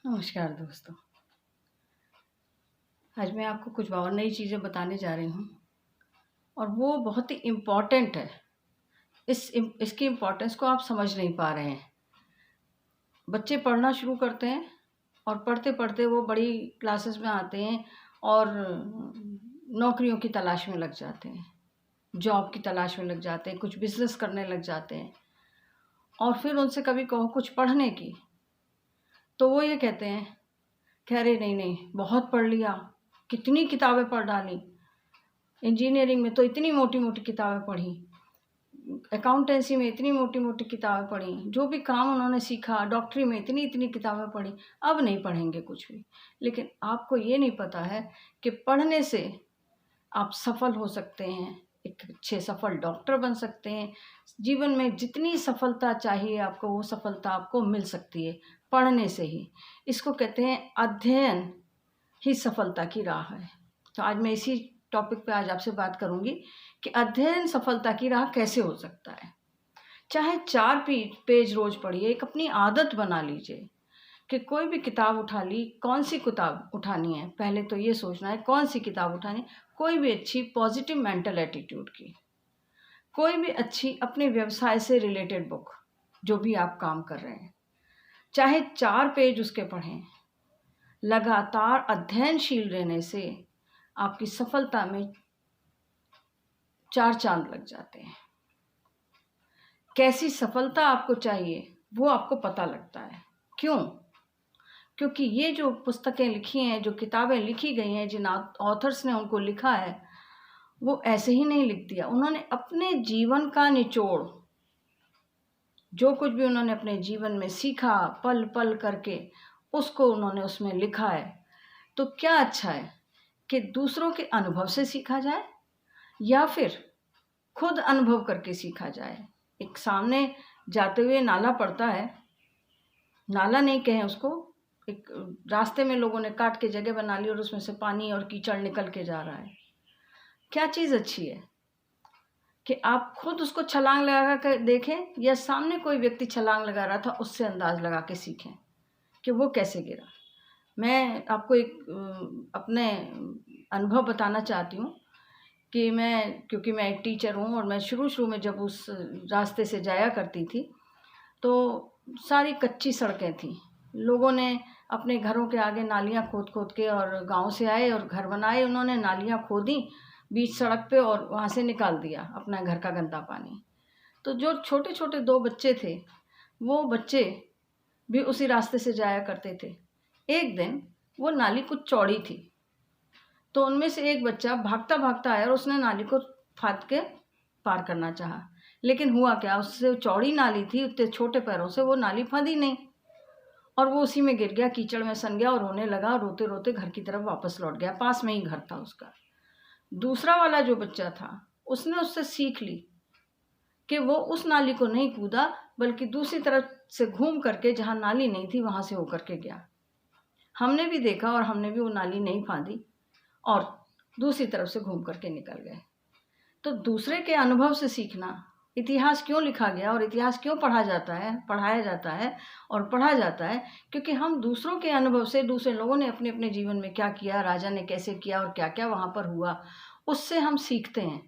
नमस्कार दोस्तों। आज मैं आपको कुछ और नई चीज़ें बताने जा रही हूँ और वो बहुत ही इम्पॉर्टेंट है। इसकी इम्पोर्टेंस को आप समझ नहीं पा रहे हैं। बच्चे पढ़ना शुरू करते हैं और पढ़ते-पढ़ते वो बड़ी क्लासेस में आते हैं और नौकरियों की तलाश में लग जाते हैं, जॉब की तलाश में लग जाते हैं, कुछ बिज़नेस करने लग जाते हैं और फिर उनसे कभी कहो कुछ पढ़ने की, तो वो ये कहते हैं कि अरे नहीं, बहुत पढ़ लिया, कितनी किताबें पढ़ डाली। इंजीनियरिंग में तो इतनी मोटी-मोटी किताबें पढ़ी, अकाउंटेंसी में इतनी मोटी-मोटी किताबें पढ़ी, जो भी काम उन्होंने सीखा, डॉक्टरी में इतनी-इतनी किताबें पढ़ी, अब नहीं पढ़ेंगे कुछ भी। लेकिन आपको ये नहीं पता है कि पढ़ने से आप सफल हो सकते हैं, एक अच्छे सफल डॉक्टर बन सकते हैं। जीवन में जितनी सफलता चाहिए आपको, वो सफलता आपको मिल सकती है पढ़ने से ही। इसको कहते हैं अध्ययन ही सफलता की राह है। तो आज मैं इसी टॉपिक पे आज आपसे बात करूंगी कि अध्ययन सफलता की राह कैसे हो सकता है। चाहे 4 पेज रोज पढ़िए, एक अपनी आदत बना लीजिए कि कोई भी किताब उठा ली, कौन सी किताब उठानी है, पहले तो ये सोचना है कौन सी किताब उठानी है। कोई भी अच्छी पॉजिटिव मेंटल एटीट्यूड की, कोई भी अच्छी अपने व्यवसाय से रिलेटेड बुक, जो भी आप काम कर रहे हैं, चाहे 4 पेज उसके पढ़ें। लगातार अध्ययनशील रहने से आपकी सफलता में 4 चांद लग जाते हैं। कैसी सफलता आपको चाहिए वो आपको पता लगता है। क्यों? क्योंकि ये जो पुस्तकें लिखी हैं, जो किताबें लिखी गई हैं, जिन ऑथर्स ने उनको लिखा है, वो ऐसे ही नहीं लिख दिया। उन्होंने अपने जीवन का निचोड़, जो कुछ भी उन्होंने अपने जीवन में सीखा, पल पल करके उसको उन्होंने उसमें लिखा है। तो क्या अच्छा है कि दूसरों के अनुभव से सीखा जाए या फिर खुद अनुभव करके सीखा जाए। एक सामने जाते हुए नाला पड़ता है, नाला नहीं कहें उसको, एक रास्ते में लोगों ने काट के जगह बना ली और उसमें से पानी और कीचड़ निकल के जा रहा है। क्या चीज़ अच्छी है कि आप खुद उसको छलांग लगा कर देखें या सामने कोई व्यक्ति छलांग लगा रहा था उससे अंदाज लगा के सीखें कि वो कैसे गिरा। मैं आपको एक अपने अनुभव बताना चाहती हूँ कि क्योंकि मैं एक टीचर हूँ और मैं शुरू में जब उस रास्ते से जाया करती थी तो सारी कच्ची सड़कें थीं। लोगों ने अपने घरों के आगे नालियाँ खोद के, और गांव से आए और घर बनाए, उन्होंने नालियाँ खोदी बीच सड़क पे और वहाँ से निकाल दिया अपना घर का गंदा पानी। तो जो छोटे छोटे 2 बच्चे थे, वो बच्चे भी उसी रास्ते से जाया करते थे। एक दिन वो नाली कुछ चौड़ी थी, तो उनमें से एक बच्चा भागता भागता आया और उसने नाली को फांद के पार करना चाहा। लेकिन हुआ क्या, उससे चौड़ी नाली थी, उतने छोटे पैरों से वो नाली फंदी नहीं और वो उसी में गिर गया, कीचड़ में सन गया और रोने लगा। रोते रोते घर की तरफ वापस लौट गया। पास में ही घर था उसका। दूसरा वाला जो बच्चा था, उसने उससे सीख ली कि वो उस नाली को नहीं कूदा, बल्कि दूसरी तरफ से घूम करके, जहाँ नाली नहीं थी वहाँ से होकर के गया। हमने भी देखा और हमने भी वो नाली नहीं फांदी और दूसरी तरफ से घूम करके निकल गए। तो दूसरे के अनुभव से सीखना, इतिहास क्यों लिखा गया और इतिहास क्यों पढ़ाया जाता है, क्योंकि हम दूसरों के अनुभव से, दूसरे लोगों ने अपने अपने जीवन में क्या किया, राजा ने कैसे किया और क्या क्या वहाँ पर हुआ, उससे हम सीखते हैं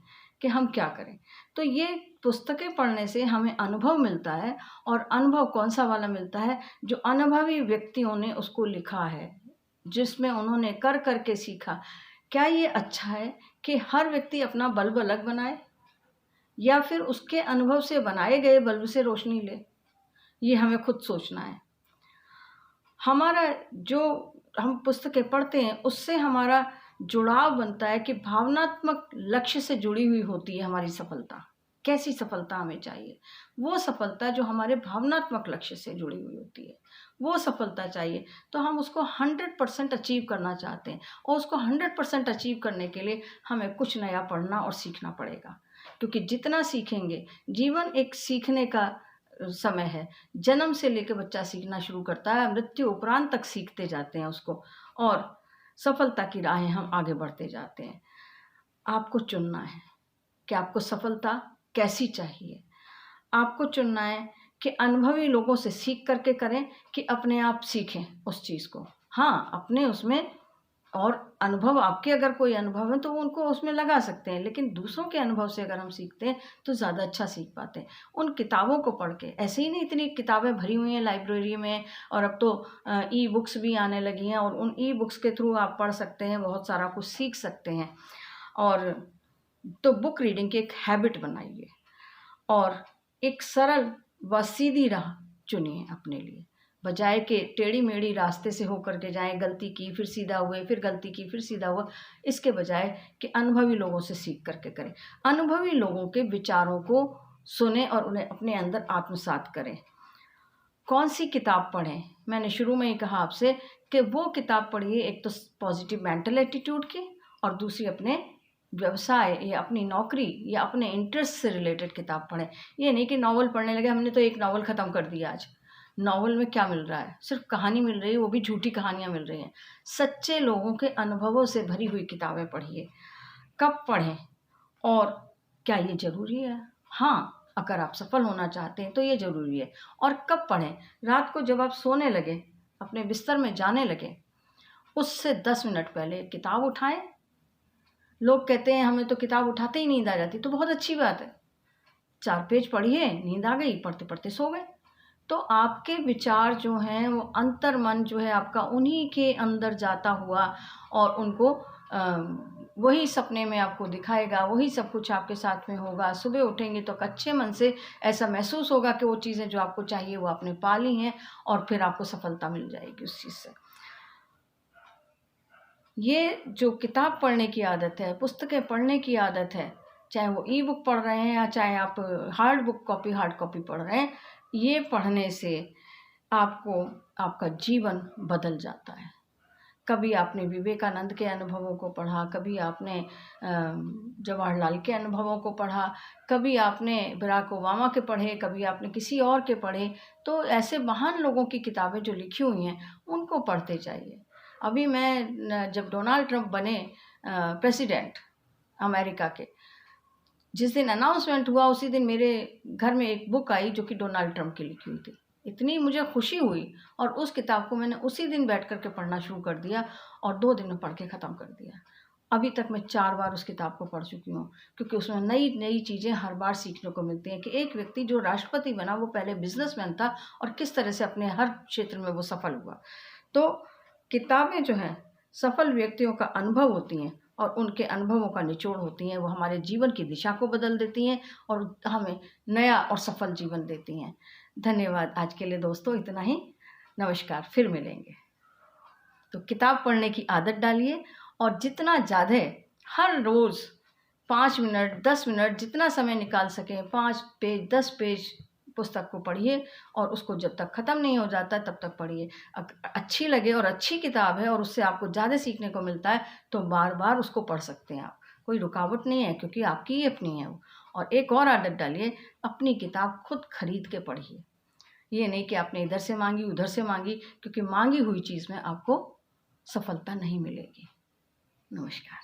कि हम क्या करें। तो ये पुस्तकें पढ़ने से हमें अनुभव मिलता है, और अनुभव कौन सा वाला मिलता है, जो अनुभवी व्यक्तियों ने उसको लिखा है, जिसमें उन्होंने कर करके सीखा। क्या ये अच्छा है कि हर व्यक्ति अपना बल्ब अलग बनाए या फिर उसके अनुभव से बनाए गए बल्ब से रोशनी ले? ये हमें खुद सोचना है। हमारा जो हम पुस्तकें पढ़ते हैं, उससे हमारा जुड़ाव बनता है कि भावनात्मक लक्ष्य से जुड़ी हुई होती है हमारी सफलता। कैसी सफलता हमें चाहिए? वो सफलता जो हमारे भावनात्मक लक्ष्य से जुड़ी हुई होती है, वो सफलता चाहिए। तो हम उसको 100% अचीव करना चाहते हैं, और उसको 100% अचीव करने के लिए हमें कुछ नया पढ़ना और सीखना पड़ेगा। क्योंकि जितना सीखेंगे, जीवन एक सीखने का समय है। जन्म से लेकर बच्चा सीखना शुरू करता है, मृत्यु उपरांत तक सीखते जाते हैं उसको, और सफलता की राहें हम आगे बढ़ते जाते हैं। आपको चुनना है कि आपको सफलता कैसी चाहिए। आपको चुनना है कि अनुभवी लोगों से सीख करके करें कि अपने आप सीखें उस चीज़ को। हाँ, अपने उसमें और अनुभव, आपके अगर कोई अनुभव है तो वो उनको उसमें लगा सकते हैं, लेकिन दूसरों के अनुभव से अगर हम सीखते हैं तो ज़्यादा अच्छा सीख पाते हैं। उन किताबों को पढ़ के, ऐसे ही नहीं इतनी किताबें भरी हुई हैं लाइब्रेरी में, और अब तो ई बुक्स भी आने लगी हैं और उन ई बुक्स के थ्रू आप पढ़ सकते हैं, बहुत सारा कुछ सीख सकते हैं। और तो बुक रीडिंग की एक हैबिट बनाइए और एक सरल व सीधी राह चुनिए अपने लिए, बजाय कि टेढ़ी मेढ़ी रास्ते से होकर के जाएं, गलती की फिर सीधा हुए, फिर गलती की फिर सीधा हुआ। इसके बजाय कि अनुभवी लोगों से सीख करके करें, अनुभवी लोगों के विचारों को सुने और उन्हें अपने अंदर आत्मसात करें। कौन सी किताब पढ़ें? मैंने शुरू में ही कहा आपसे कि वो किताब पढ़िए, एक तो पॉजिटिव मेंटल एटीट्यूड की, और दूसरी अपने व्यवसाय या अपनी नौकरी या अपने इंटरेस्ट से रिलेटेड किताब पढ़ें। ये नहीं कि नावल पढ़ने लगे, हमने तो एक नावल ख़त्म कर दिया आज। नावल में क्या मिल रहा है? सिर्फ कहानी मिल रही है, वो भी झूठी कहानियाँ मिल रही हैं। सच्चे लोगों के अनुभवों से भरी हुई किताबें पढ़िए। कब पढ़ें और क्या ये ज़रूरी है? हाँ, अगर आप सफल होना चाहते हैं तो ये ज़रूरी है। और कब पढ़ें? रात को जब आप सोने लगे, अपने बिस्तर में जाने लगे, उससे 10 मिनट पहले किताब उठाएं। लोग कहते हैं हमें तो किताब उठाते ही नींद आ जाती, तो बहुत अच्छी बात है। 4 पेज पढ़िए, नींद आ गई, पढ़ते पढ़ते सो गए। तो आपके विचार जो हैं वो अंतर्मन जो है आपका उन्हीं के अंदर जाता हुआ, और उनको वही सपने में आपको दिखाएगा, वही सब कुछ आपके साथ में होगा। सुबह उठेंगे तो अच्छे मन से ऐसा महसूस होगा कि वो चीज़ें जो आपको चाहिए वो आपने पा ली हैं, और फिर आपको सफलता मिल जाएगी उस चीज़ से। ये जो किताब पढ़ने की आदत है, पुस्तकें पढ़ने की आदत है, चाहे वो ई बुक पढ़ रहे हैं या चाहे आप हार्ड कॉपी पढ़ रहे हैं, ये पढ़ने से आपको आपका जीवन बदल जाता है। कभी आपने विवेकानंद के अनुभवों को पढ़ा, कभी आपने जवाहरलाल के अनुभवों को पढ़ा, कभी आपने बराक ओबामा के पढ़े, कभी आपने किसी और के पढ़े। तो ऐसे महान लोगों की किताबें जो लिखी हुई हैं उनको पढ़ते जाइए। अभी मैं जब डोनाल्ड ट्रंप बने प्रेसिडेंट अमेरिका के, जिस दिन अनाउंसमेंट हुआ उसी दिन मेरे घर में एक बुक आई जो कि डोनाल्ड ट्रंप की लिखी हुई थी। इतनी मुझे खुशी हुई और उस किताब को मैंने उसी दिन बैठ कर के पढ़ना शुरू कर दिया और 2 दिन में पढ़ के ख़त्म कर दिया। अभी तक मैं 4 बार उस किताब को पढ़ चुकी हूँ, क्योंकि उसमें नई नई चीज़ें हर बार सीखने को मिलती हैं कि एक व्यक्ति जो राष्ट्रपति बना वो पहले बिजनेसमैन था और किस तरह से अपने हर क्षेत्र में वो सफल हुआ। तो किताबें जो हैं सफल व्यक्तियों का अनुभव होती हैं और उनके अनुभवों का निचोड़ होती हैं। वो हमारे जीवन की दिशा को बदल देती हैं और हमें नया और सफल जीवन देती हैं। धन्यवाद आज के लिए दोस्तों, इतना ही। नमस्कार, फिर मिलेंगे। तो किताब पढ़ने की आदत डालिए और जितना ज़्यादा हर रोज़ 5 मिनट 10 मिनट जितना समय निकाल सकें, 5 पेज 10 पेज पुस्तक को पढ़िए और उसको जब तक ख़त्म नहीं हो जाता तब तक पढ़िए। अच्छी लगे और अच्छी किताब है और उससे आपको ज़्यादा सीखने को मिलता है तो बार बार उसको पढ़ सकते हैं आप, कोई रुकावट नहीं है, क्योंकि आपकी ही अपनी है वो। और एक और आदत डालिए, अपनी किताब खुद खरीद के पढ़िए। ये नहीं कि आपने इधर से मांगी उधर से मांगी, क्योंकि मांगी हुई चीज़ में आपको सफलता नहीं मिलेगी। नमस्कार।